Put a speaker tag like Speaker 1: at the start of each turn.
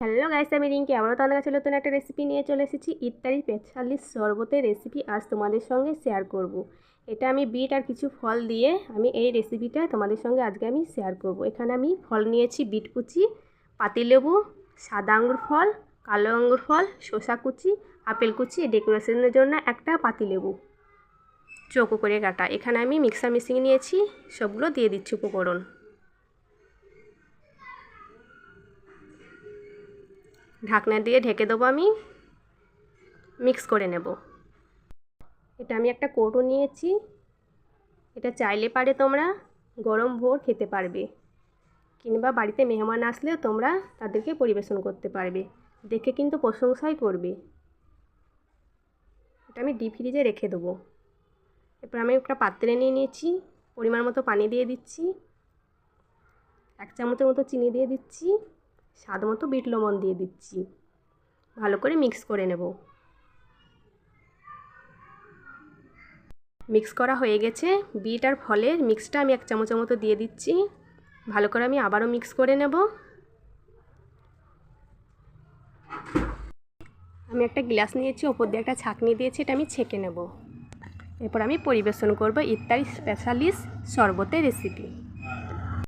Speaker 1: Hello guys, আমি রিঙ্কি। আমরা তোমাদের কাছে নতুন একটা রেসিপি নিয়ে চলে এসেছি। ইত্যাদি স্পেশালি শরবতের রেসিপি আজ তোমাদের সঙ্গে শেয়ার করব। এটা আমি বিট আর কিছু ফল দিয়ে আমি এই রেসিপিটা তোমাদের সঙ্গে আজকে আমি শেয়ার করব। এখানে আমি ফল নিয়েছি বিট কুচি, পাতিলেবু, সাদা আঙ্গুর ফল, কালো আঙ্গুর ফল, শসা কুচি, আপেল কুচি, ডেকোরেশনের জন্য একটা পাতিলেবু চৌকো করে কাটা। এখানে আমি মিক্সার মেশিন নিয়েছি, সবগুলো দিয়ে দিচ্ছি উপকরণ। ঢাকনা দিয়ে ঢেকে দেবো, আমি মিক্স করে নেব। এটা আমি একটা কৌটো নিয়েছি, এটা চাইলে পারে তোমরা গরম ভোর খেতে পারবে, কিংবা বাড়িতে মেহমান আসলেও তোমরা তাদেরকে পরিবেশন করতে পারবে, দেখে কিন্তু প্রশংসাই করবে। এটা আমি ডিপ ফ্রিজে রেখে দেবো। এরপর আমি একটা পাত্রে নিয়ে নিয়েছি, পরিমাণ মতো পানি দিয়ে দিচ্ছি, 1 চামচের মতো চিনি দিয়ে দিচ্ছি, স্বাদ মতো বিট লবণ দিয়ে দিচ্ছি। ভালো করে মিক্স করে নেব। মিক্স করা হয়ে গেছে। বিট আর ফলের মিক্সটা আমি 1 চামচের মতো দিয়ে দিচ্ছি। ভালো করে আমি আবারও মিক্স করে নেব। আমি একটা গ্লাস নিয়েছি, ওপর দিয়ে একটা ছাঁকনি দিয়েছি, এটা আমি ছেঁকে নেব। এরপর আমি পরিবেশন করব ইত্যাদি স্পেশালিস্ট শরবতের রেসিপি।